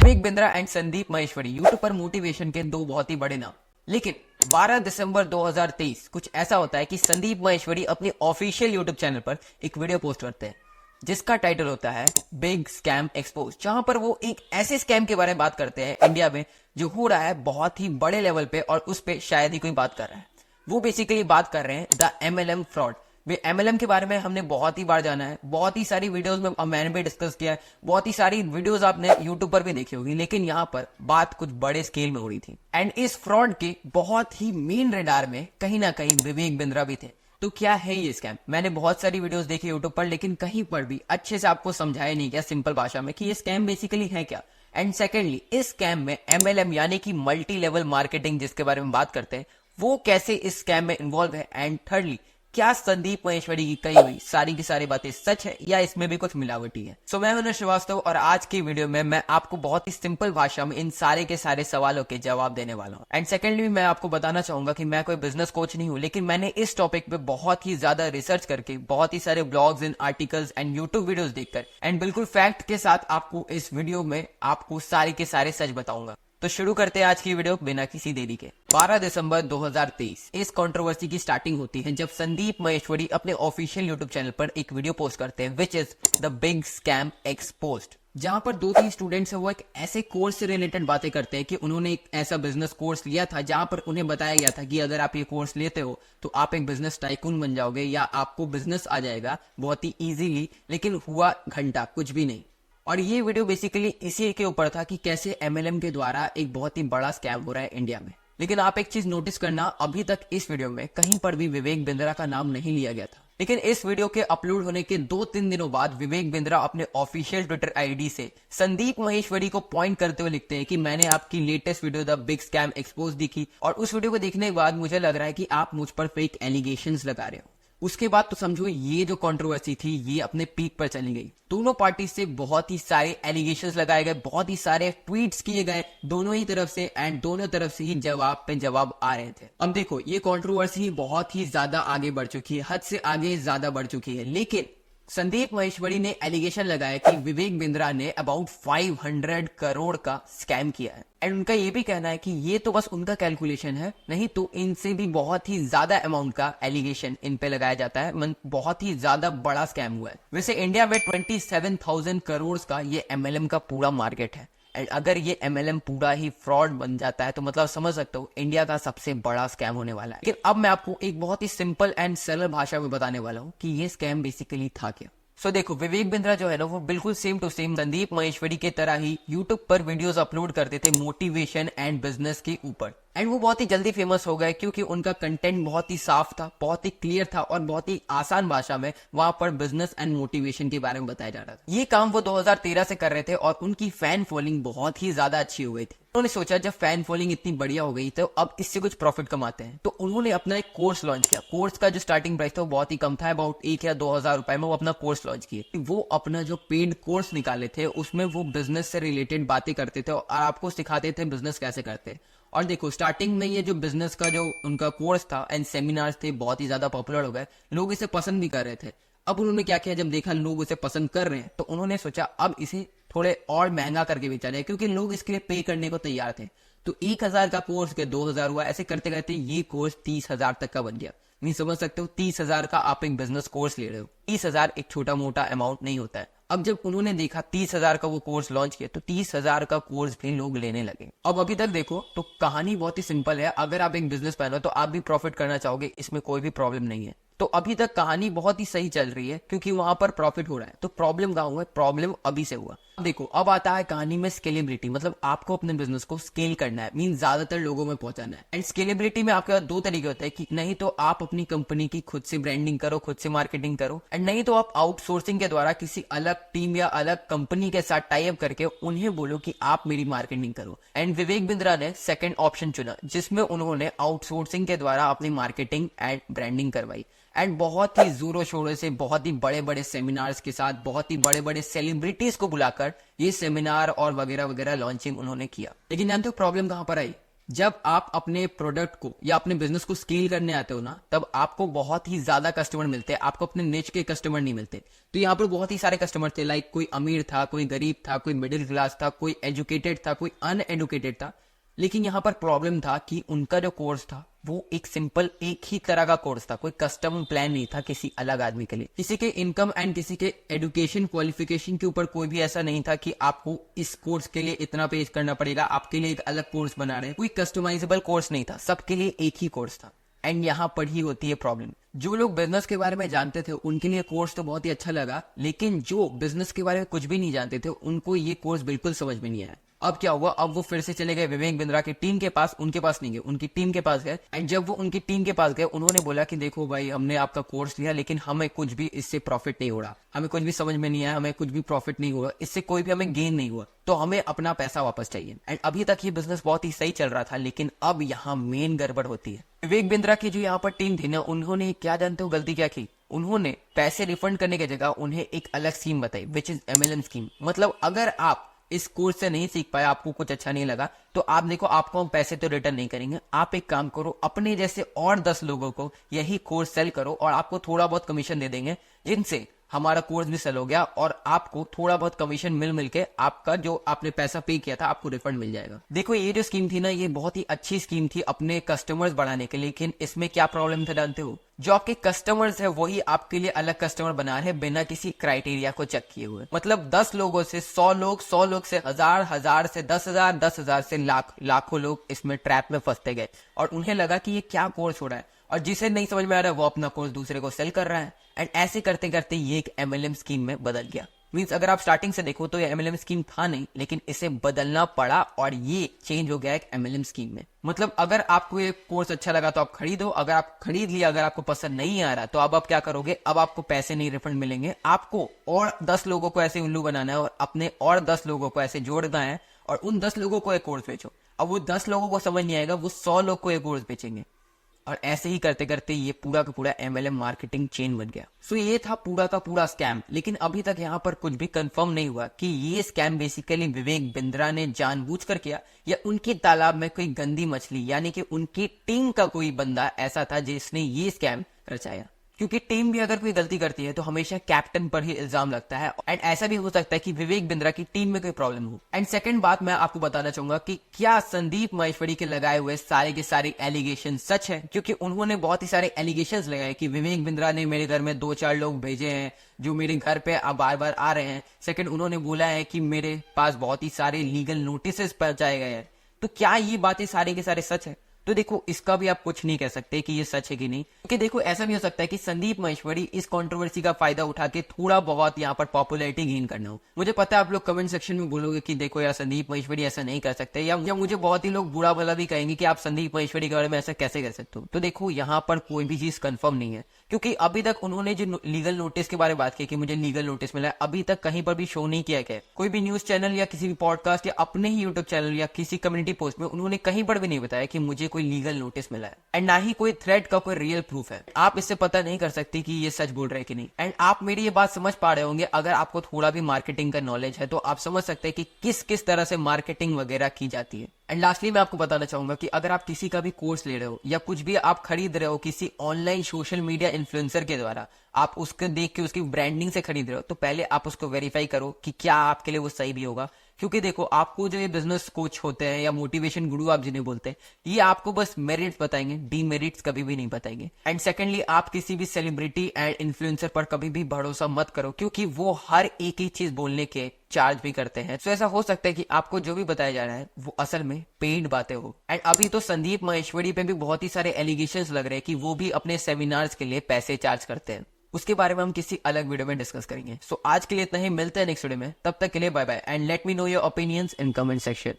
Vivek Bindra and Sandeep Maheshwari YouTube पर motivation के दो बहुत ही बड़े नाम। लेकिन 12 दिसंबर 2023 कुछ ऐसा होता है कि संदीप महेश्वरी अपने ऑफिशियल यूट्यूब चैनल पर एक वीडियो पोस्ट करते हैं जिसका टाइटल होता है बिग स्कैम एक्सपोज, जहां पर वो एक ऐसे स्कैम के बारे में बात करते हैं इंडिया में जो हो रहा है बहुत ही बड़े लेवल पे और उस पे शायद ही कोई बात कर रहा है। वो बेसिकली बात कर रहे हैं द MLM फ्रॉड। एमएलएम के बारे में हमने बहुत ही बार जाना है, बहुत ही सारी वीडियोस में मैंने भी डिस्कस किया है, बहुत ही सारी वीडियोस आपने यूट्यूब पर भी देखी होगी, लेकिन यहाँ पर बात कुछ बड़े स्केल में हो रही थी। एंड इस फ्रॉड के बहुत ही मेन रेडार में कहीं ना कहीं विवेक बिंद्रा भी थे। तो क्या है ये स्कैम? मैंने बहुत सारी वीडियोस देखी यूट्यूब पर, लेकिन कहीं पर भी अच्छे से आपको समझाया नहीं गया सिंपल भाषा में कि ये स्कैम बेसिकली है क्या। एंड सेकेंडली, इस स्कैम में MLM यानी कि मल्टी लेवल मार्केटिंग जिसके बारे में बात करते हैं, वो कैसे इस स्कैम में इन्वॉल्व है। एंड थर्डली, क्या संदीप महेश्वरी की कही हुई सारी की सारी बातें सच है या इसमें भी कुछ मिलावटी है। सो मैं मनोज श्रीवास्तव और आज की वीडियो में मैं आपको बहुत ही सिंपल भाषा में इन सारे के सारे सवालों के जवाब देने वाला हूं। एंड सेकेंडली, मैं आपको बताना चाहूंगा कि मैं कोई बिजनेस कोच नहीं हूं, लेकिन मैंने इस टॉपिक पे बहुत ही ज्यादा रिसर्च करके बहुत ही सारे blogs and articles and YouTube videos देखकर एंड बिल्कुल फैक्ट के साथ आपको इस वीडियो में आपको सारे के सारे सच बताऊंगा। तो शुरू करते हैं आज की वीडियो बिना किसी देरी के। 12 दिसंबर 2023 इस कंट्रोवर्सी की स्टार्टिंग होती है जब संदीप महेश्वरी अपने ऑफिशियल यूट्यूब चैनल पर एक वीडियो पोस्ट करते हैं which is the big scam exposed, जहां पर 2-3 स्टूडेंट्स है वो एक ऐसे कोर्स से रिलेटेड बातें करते हैं कि उन्होंने एक ऐसा बिजनेस कोर्स लिया था जहां पर उन्हें बताया गया था कि अगर आप ये कोर्स लेते हो तो आप एक बिजनेस टाइकून बन जाओगे या आपको बिजनेस आ जाएगा बहुत ही इजीली। लेकिन हुआ घंटा कुछ भी नहीं। और ये वीडियो बेसिकली इसी के ऊपर था कि कैसे MLM के द्वारा एक बहुत ही बड़ा स्कैम हो रहा है इंडिया में। लेकिन आप एक चीज नोटिस करना, अभी तक इस वीडियो में कहीं पर भी विवेक बिंद्रा का नाम नहीं लिया गया था। लेकिन इस वीडियो के अपलोड होने के 2-3 दिनों बाद विवेक बिंद्रा अपने ऑफिशियल ट्विटर आईडी से संदीप महेश्वरी को पॉइंट करते हुए लिखते हैं कि मैंने आपकी latest video the big scam expose देखी और उस वीडियो को देखने के बाद मुझे लग रहा है कि आप मुझ पर फेक एलिगेशंस लगा रहे हो। उसके बाद तो समझो ये जो कंट्रोवर्सी थी ये अपने पीक पर चली गई। दोनों पार्टी से बहुत ही सारे एलिगेशंस लगाए गए, बहुत ही सारे ट्वीट्स किए गए दोनों ही तरफ से एंड दोनों तरफ से ही जवाब पे जवाब आ रहे थे। अब देखो, ये कंट्रोवर्सी बहुत ही ज्यादा आगे बढ़ चुकी है, हद से आगे ज्यादा बढ़ चुकी है। लेकिन संदीप महेश्वरी ने एलिगेशन लगाया कि विवेक बिंद्रा ने अबाउट 500 करोड़ का स्कैम किया है। एंड उनका ये भी कहना है कि ये तो बस उनका कैलकुलेशन है, नहीं तो इनसे भी बहुत ही ज्यादा अमाउंट का एलिगेशन इन पे लगाया जाता है। बहुत ही ज्यादा बड़ा स्कैम हुआ है। वैसे इंडिया में 27,000 करोड़ का ये MLM का पूरा मार्केट है। एंड अगर ये MLM पूरा ही फ्रॉड बन जाता है तो मतलब समझ सकते हो इंडिया का सबसे बड़ा स्कैम होने वाला है। लेकिन अब मैं आपको एक बहुत ही सिंपल एंड सरल भाषा में बताने वाला हूँ कि ये स्कैम बेसिकली था क्या। सो देखो, विवेक बिंद्रा जो है ना वो बिल्कुल same to same Sandeep Maheshwari के तरह ही यूट्यूब पर वीडियोस अपलोड करते थे मोटिवेशन एंड बिजनेस के ऊपर। एंड वो बहुत ही जल्दी फेमस हो गए क्योंकि उनका कंटेंट बहुत ही साफ था, बहुत ही क्लियर था और बहुत ही आसान भाषा में वहां पर बिजनेस एंड मोटिवेशन के बारे में बताया जा रहा था। ये काम वो 2013 से कर रहे थे और उनकी फैन फॉलोइंग बहुत ही ज्यादा अच्छी हो गई थी। उन्होंने सोचा जब फैन फॉलोइंग इतनी बढ़िया हो गई तो अब इससे कुछ प्रॉफिट कमाते हैं, तो उन्होंने अपना एक कोर्स लॉन्च किया। कोर्स का जो स्टार्टिंग प्राइस था वो बहुत ही कम था, अबाउट 1 या 2 हजार रुपए में वो अपना कोर्स लॉन्च किए। वो अपना जो पेड कोर्स निकाले थे उसमें वो बिजनेस से रिलेटेड बातें करते थे और आपको सिखाते थे बिजनेस कैसे करते। और देखो, स्टार्टिंग में ये जो बिजनेस का जो उनका कोर्स था एंड सेमिनार्स थे बहुत ही ज्यादा पॉपुलर हो गए, लोग इसे पसंद भी कर रहे थे। अब उन्होंने क्या किया, जब देखा लोग इसे पसंद कर रहे हैं तो उन्होंने सोचा अब इसे थोड़े और महंगा करके बेचा जाए, क्योंकि लोग इसके लिए पे करने को तैयार थे। तो 1,000 का कोर्स के 2,000 हुआ, ऐसे करते करते ये कोर्स 30,000 तक का बन गया। नहीं समझ सकते हो, 30,000 का आप एक बिजनेस कोर्स ले रहे हो। 30,000 एक छोटा मोटा अमाउंट नहीं होता है। अब जब उन्होंने देखा 30,000 का वो कोर्स लॉन्च किया तो 30,000 का कोर्स भी लोग लेने लगे। अब अभी तक देखो तो कहानी बहुत ही सिंपल है। अगर आप एक बिजनेस मैन हो तो आप भी प्रॉफिट करना चाहोगे, इसमें कोई भी प्रॉब्लम नहीं है। तो अभी तक कहानी बहुत ही सही चल रही है क्योंकि वहां पर प्रॉफिट हो रहा है। तो प्रॉब्लम कहाँ हुआ है? प्रॉब्लम अभी से हुआ। देखो, अब आता है कहानी में स्केलेबिलिटी, मतलब आपको अपने बिजनेस को स्केल करना है, मीन ज्यादातर लोगों में पहुंचाना है। एंड स्केलेबिलिटी में आपके पास 2 तरीके होते हैं कि नहीं तो आप अपनी कंपनी की खुद से ब्रांडिंग करो, खुद से मार्केटिंग करो, एंड नहीं तो आप आउटसोर्सिंग के द्वारा किसी अलग टीम या अलग कंपनी के साथ टाई अप करके उन्हें बोलो कि आप मेरी मार्केटिंग करो। एंड विवेक बिंद्रा ने सेकंड ऑप्शन चुना जिसमें उन्होंने आउटसोर्सिंग के द्वारा अपनी मार्केटिंग एंड ब्रांडिंग करवाई। एंड बहुत ही जोरों शोरों से, बहुत ही बड़े बड़े सेमिनार्स के साथ, बहुत ही बड़े बड़े सेलिब्रिटीज को बुलाकर ये सेमिनार और वगैरह वगैरह लॉन्चिंग उन्होंने किया। लेकिन जानते हो प्रॉब्लम कहां पर आई? जब आप अपने प्रोडक्ट को या अपने बिजनेस को स्केल करने आते हो ना, तब आपको बहुत ही ज्यादा कस्टमर मिलते हैं, आपको अपने निच के कस्टमर नहीं मिलते। तो यहाँ पर बहुत ही सारे कस्टमर थे, लाइक कोई अमीर था, कोई गरीब था, कोई मिडिल क्लास था, कोई एजुकेटेड था, कोई अनएडुकेटेड था। लेकिन यहाँ पर प्रॉब्लम था कि उनका जो कोर्स था वो एक सिंपल एक ही तरह का कोर्स था, कोई कस्टम प्लान नहीं था किसी अलग आदमी के लिए। किसी के इनकम एंड किसी के एजुकेशन क्वालिफिकेशन के ऊपर कोई भी ऐसा नहीं था कि आपको इस कोर्स के लिए इतना पे करना पड़ेगा, आपके लिए एक अलग कोर्स बना रहे हैं। कोई कस्टमाइजेबल कोर्स नहीं था, सबके लिए एक ही कोर्स था। एंड यहाँ पर ही होती है प्रॉब्लम। जो लोग बिजनेस के बारे में जानते थे उनके लिए कोर्स तो बहुत ही अच्छा लगा, लेकिन जो बिजनेस के बारे में कुछ भी नहीं जानते थे उनको ये कोर्स बिल्कुल समझ में नहीं आया। अब क्या हुआ, अब वो फिर से चले गए विवेक बिंद्रा की टीम के पास, उनके पास नहीं गए, उनकी टीम के पास गए। एंड जब वो उनकी टीम के पास गए, उन्होंने बोला कि देखो भाई, हमने आपका कोर्स लिया लेकिन हमें कुछ भी इससे प्रॉफिट नहीं हो रहा, हमें कुछ भी समझ में नहीं आया, हमें कुछ भी प्रॉफिट नहीं हुआ, इससे कोई भी हमें गेन नहीं हुआ, तो हमें अपना पैसा वापस चाहिए। एंड अभी तक ये बिजनेस बहुत ही सही चल रहा था, लेकिन अब यहाँ मेन गड़बड़ होती है। विवेक बिंद्रा की जो यहाँ पर टीम थी ना, उन्होंने क्या जानते हो गलती क्या की? उन्होंने पैसे रिफंड करने की जगह उन्हें एक अलग स्कीम बताई, विच इज MLM स्कीम। मतलब अगर आप इस कोर्स से नहीं सीख पाए, आपको कुछ अच्छा नहीं लगा, तो आप देखो, आपको हम पैसे तो रिटर्न नहीं करेंगे, आप एक काम करो, अपने जैसे और 10 लोगों को यही कोर्स सेल करो और आपको थोड़ा बहुत कमीशन दे देंगे, जिनसे हमारा कोर्स भी सेल हो गया और आपको थोड़ा बहुत कमीशन मिल के आपका जो आपने पैसा पे किया था आपको रिफंड मिल जाएगा। देखो, ये जो स्कीम थी ना, ये बहुत ही अच्छी स्कीम थी अपने कस्टमर्स बढ़ाने के लिए, लेकिन इसमें क्या प्रॉब्लम था जानते हो? जो आपके कस्टमर्स है वही आपके लिए अलग कस्टमर बना रहे बिना किसी क्राइटेरिया को चेक किए हुए। मतलब 10 लोगों से 100 लोग, 100 लोग से 1000, 1000 से 10,000, 10,000 से लाख, लाखों लोग इसमें ट्रैप में फंसते गए और उन्हें लगा कि ये क्या कोर्स हो रहा है, और जिसे नहीं समझ में आ रहा है वो अपना कोर्स दूसरे को सेल कर रहा है। एंड ऐसे करते करते ये एक MLM स्कीम में बदल गया। मींस अगर आप स्टार्टिंग से देखो तो ये MLM स्कीम था नहीं, लेकिन इसे बदलना पड़ा और ये चेंज हो गया एक MLM स्कीम में। मतलब अगर आपको ये कोर्स अच्छा लगा तो आप खरीदो, अगर आप खरीद लिया, अगर आपको पसंद नहीं आ रहा तो अब आप क्या करोगे? अब आपको पैसे नहीं रिफंड मिलेंगे, आपको और 10 लोगों को ऐसे उल्लू बनाना है और अपने और 10 लोगों को ऐसे जोड़ना है और उन 10 लोगों को एक कोर्स बेचो। अब वो 10 लोगों को समझ नहीं आएगा, वो 100 लोग को एक कोर्स बेचेंगे और ऐसे ही करते करते ये पूरा का पूरा MLM मार्केटिंग चेन बन गया। सो ये था पूरा का पूरा स्कैम। लेकिन अभी तक यहाँ पर कुछ भी कंफर्म नहीं हुआ कि ये स्कैम बेसिकली विवेक बिंद्रा ने जानबूझकर किया या उनके तालाब में कोई गंदी मछली यानी कि उनकी टीम का कोई बंदा ऐसा था जिसने ये स्कैम रचाया। क्योंकि टीम भी अगर कोई गलती करती है तो हमेशा कैप्टन पर ही इल्जाम लगता है, एंड ऐसा भी हो सकता है कि विवेक बिंद्रा की टीम में कोई प्रॉब्लम हो। एंड सेकंड बात मैं आपको बताना चाहूंगा कि क्या संदीप माहेश्वरी के लगाए हुए सारे के सारे एलिगेशन सच है, क्योंकि उन्होंने बहुत ही सारे एलिगेशन लगाए कि विवेक बिंद्रा ने मेरे घर में 2-4 लोग भेजे हैं जो मेरे घर पे बार बार आ रहे हैं। सेकंड, उन्होंने बोला है कि मेरे पास बहुत ही सारे लीगल नोटिस पहुंचाए गए हैं। तो क्या ये बातें सारे के सारे सच है? तो देखो, इसका भी आप कुछ नहीं कह सकते कि ये सच है कि नहीं, क्योंकि देखो ऐसा भी हो सकता है कि संदीप माहेश्वरी इस कंट्रोवर्सी का फायदा उठा के थोड़ा बहुत यहाँ पर पॉपुलैरिटी गेन करना हो। मुझे पता है आप लोग कमेंट सेक्शन में बोलोगे कि देखो यार, संदीप माहेश्वरी ऐसा नहीं कर सकते, या मुझे बहुत ही लोग बुरा भला भी कहेंगे कि आप संदीप माहेश्वरी के बारे में ऐसा कैसे कर सकते हो। तो देखो, यहाँ पर कोई भी चीज कंफर्म नहीं है, क्योंकि अभी तक उन्होंने जो लीगल नोटिस के बारे में बात की कि मुझे लीगल नोटिस मिला है, अभी तक कहीं पर भी शो नहीं किया गया। कोई भी न्यूज चैनल या किसी भी पॉडकास्ट या अपने ही यूट्यूब चैनल या किसी कम्युनिटी पोस्ट में उन्होंने कहीं पर भी नहीं बताया कि मुझे कोई लीगल नोटिस मिला है, एंड ना ही कोई थ्रेट का कोई रियल प्रूफ है। आप इससे पता नहीं कर सकते कि ये सच बोल रहे हैं कि नहीं। एंड आप मेरी ये बात समझ पा रहे होंगे, अगर आपको थोड़ा भी मार्केटिंग का नॉलेज है तो आप समझ सकते हैं कि किस किस तरह से मार्केटिंग वगैरह की जाती है। एंड लास्टली मैं आपको बताना चाहूंगा कि अगर आप किसी का भी कोर्स ले रहे हो या कुछ भी आप खरीद रहे हो किसी ऑनलाइन सोशल मीडिया इन्फ्लुएंसर के द्वारा, आप उसको देख के उसकी ब्रांडिंग से खरीद रहे हो, तो पहले आप उसको वेरीफाई करो कि क्या आपके लिए वो सही भी होगा। क्योंकि देखो, आपको जो ये बिजनेस कोच होते हैं या मोटिवेशन गुरु आप जिन्हें बोलते हैं, ये आपको बस मेरिट्स बताएंगे, डीमेरिट्स कभी भी नहीं बताएंगे। एंड सेकेंडली, आप किसी भी सेलिब्रिटी एंड इन्फ्लुएंसर पर कभी भी भरोसा मत करो, क्योंकि वो हर एक ही चीज बोलने के चार्ज भी करते हैं। तो ऐसा हो सकता है कि आपको जो भी बताया जा रहा है वो असल में पेड बातें हो। एंड अभी तो संदीप माहेश्वरी पे भी बहुत ही सारे एलिगेशंस लग रहे हैं कि वो भी अपने सेमिनार्स के लिए पैसे चार्ज करते हैं। उसके बारे में हम किसी अलग वीडियो में डिस्कस करेंगे। सो आज के लिए इतना ही, मिलते हैं नेक्स्ट वीडियो में। तब तक के लिए bye bye and let me know your opinions in comment section.